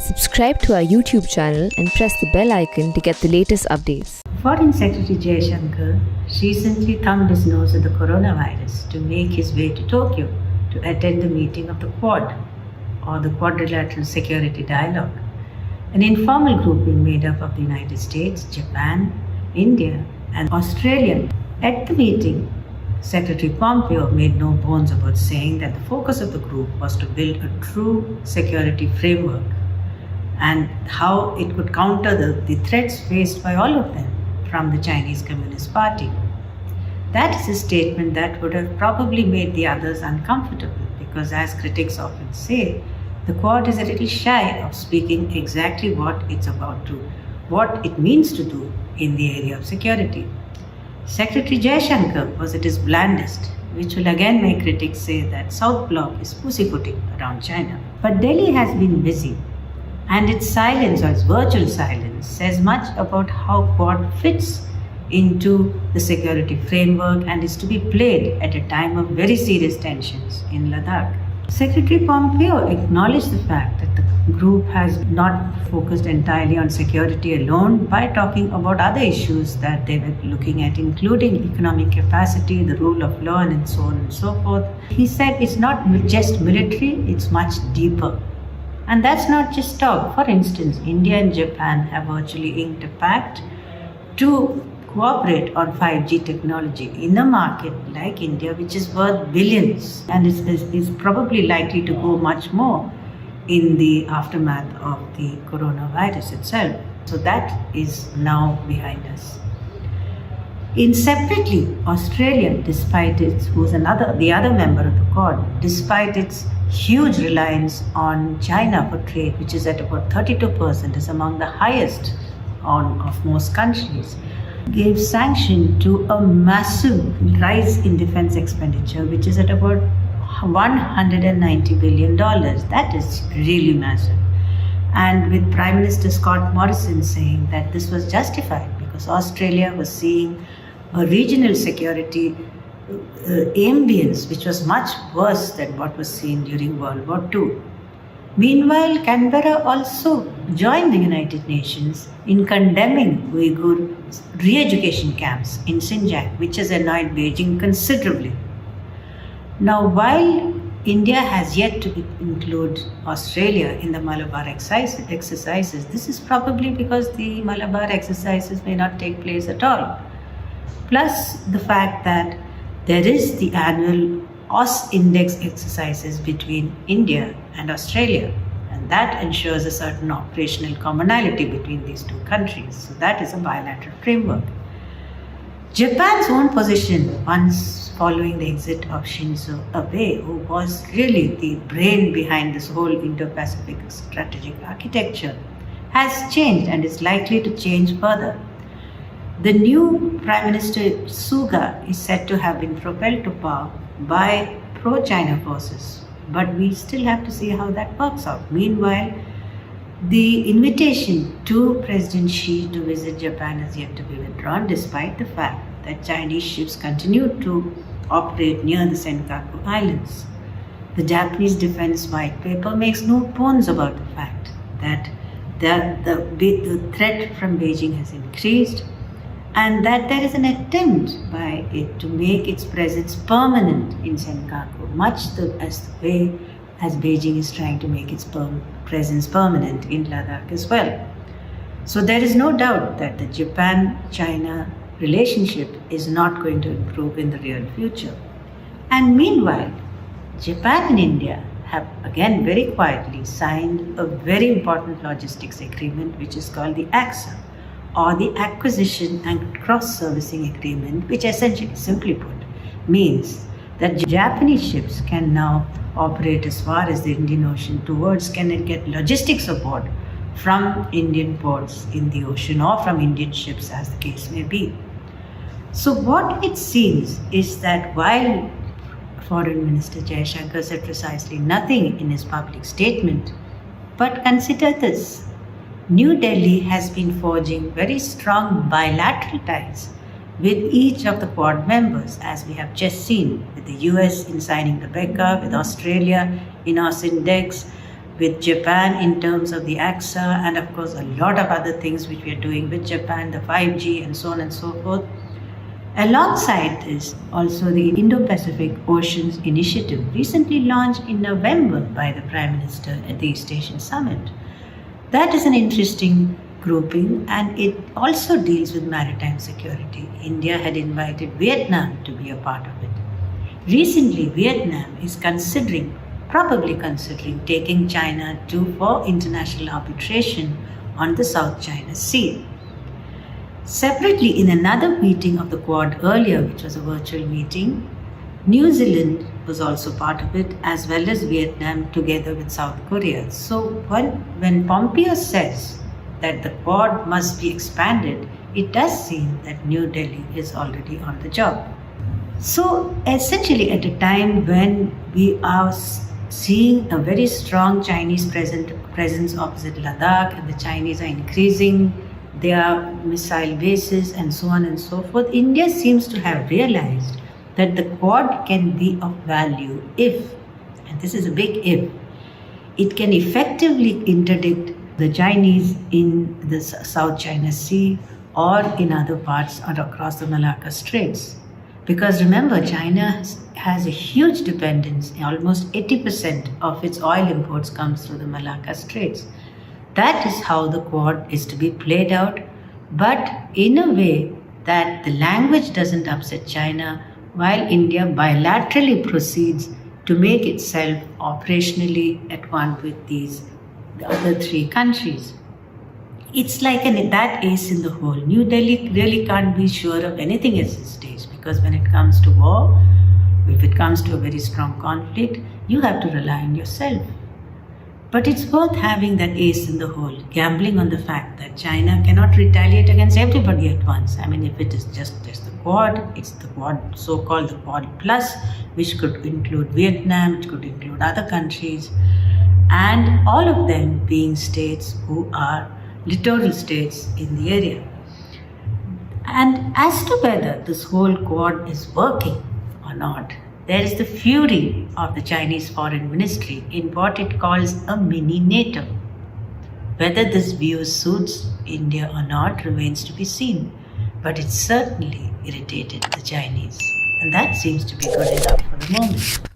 Subscribe to our YouTube channel and press the bell icon to get the latest updates. Foreign Secretary Jaishankar recently thumbed his nose at the coronavirus to make his way to Tokyo to attend the meeting of the Quad, or the Quadrilateral Security Dialogue, an informal grouping made up of the United States, Japan, India, and Australia. At the meeting, Secretary POMPEO made no bones about saying that the focus of the group was to build a true security framework and how it could counter the threats faced by all of them from the Chinese Communist Party. That is a statement that would have probably made the others uncomfortable because, as critics often say, the Quad is a little shy of speaking exactly what it means to do in the area of security. Secretary Jaishankar was at his blandest, which will again make critics say that South Bloc is pussyfooting around China. But Delhi has been busy, and its silence, or its virtual silence, says much about how Quad fits into the security framework and is to be played at a time of very serious tensions in Ladakh. Secretary Pompeo acknowledged the fact that the group has not focused entirely on security alone by talking about other issues that they were looking at, including economic capacity, the rule of law, and so on and so forth. He said it's not just military, it's much deeper. And that's not just talk. For instance, India and Japan have virtually inked a pact to cooperate on 5G technology in a market like India, which is worth billions and is probably likely to go much more in the aftermath of the coronavirus itself. So that is now behind us. Separately, Australia, the other member of the Quad, despite its huge reliance on China for trade, which is at about 32%, is among the highest of most countries, gave sanction to a massive rise in defense expenditure, which is at about $190 billion. That is really massive. And with Prime Minister Scott Morrison saying that this was justified because Australia was seeing a regional security ambience which was much worse than what was seen during World War II. Meanwhile, Canberra also joined the United Nations in condemning Uyghur re-education camps in Xinjiang, which has annoyed Beijing considerably. Now, while India has yet to include Australia in the Malabar exercises, this is probably because the Malabar exercises may not take place at all. Plus the fact that there is the annual OS index exercises between India and Australia, and that ensures a certain operational commonality between these two countries. So that is a bilateral framework. Japan's own position, once following the exit of Shinzo Abe, who was really the brain behind this whole Indo-Pacific strategic architecture, has changed and is likely to change further. The new Prime Minister SUGA is said to have been propelled to power by pro-China forces, but we still have to see how that works out. Meanwhile, the invitation to President Xi to visit Japan has yet to be withdrawn, despite the fact that Chinese ships continue to operate near the Senkaku Islands. The Japanese Defense White Paper makes no bones about the fact that the threat from Beijing has increased, and that there is an attempt by it to make its presence permanent in Senkaku, much as the way as Beijing is trying to make its presence permanent in Ladakh as well. So there is no doubt that the Japan-China relationship is not going to improve in the real future. And meanwhile, Japan and India have again very quietly signed a very important logistics agreement, which is called the ACSA, or the Acquisition and Cross-Servicing Agreement, which essentially, simply put, means that Japanese ships can now operate as far as the Indian Ocean can get logistic support from Indian ports in the ocean or from Indian ships, as the case may be. So what it seems is that while Foreign Minister Jaishankar said precisely nothing in his public statement, but consider this: New Delhi has been forging very strong bilateral ties with each of the Quad members, as we have just seen, with the US in signing the BECA, with Australia in OS Index, with Japan in terms of the ACSA, and of course a lot of other things which we are doing with Japan, the 5G and so on and so forth. Alongside this, also the Indo-Pacific Oceans Initiative, recently launched in November by the Prime Minister at the East Asian Summit. That is an interesting grouping, and it also deals with maritime security. India had invited Vietnam to be a part of it. Recently, Vietnam is probably considering taking China for international arbitration on the South China Sea. Separately, in another meeting of the Quad earlier, which was a virtual meeting, New Zealand was also part of it, as well as Vietnam together with South Korea. So when POMPEO says that the Quad must be expanded, it does seem that New Delhi is already on the job. So essentially, at a time when we are seeing a very strong Chinese presence opposite Ladakh, and the Chinese are increasing their missile bases and so on and so forth, India seems to have realized that the Quad can be of value if, and this is a big if, it can effectively interdict the Chinese in the South China Sea or in other parts or across the Malacca Straits. Because remember, China has a huge dependence. Almost 80% of its oil imports comes through the Malacca Straits. That is how the Quad is to be played out, but in a way that the language doesn't upset China, while India bilaterally proceeds to make itself operationally at one with the other three countries. It's like that ace in the hole. New Delhi really can't be sure of anything at this stage, because when it comes to war, if it comes to a very strong conflict, you have to rely on yourself. But it's worth having that ace in the hole, gambling on the fact that China cannot retaliate against everybody at once. I mean, if it is just the Quad, it's the Quad, so-called the Quad Plus, which could include Vietnam, it could include other countries, and all of them being states who are littoral states in the area. And as to whether this whole Quad is working or not, there is the fury of the Chinese Foreign Ministry in what it calls a mini NATO. Whether this view suits India or not remains to be seen, but it certainly irritated the Chinese, and that seems to be good enough for the moment.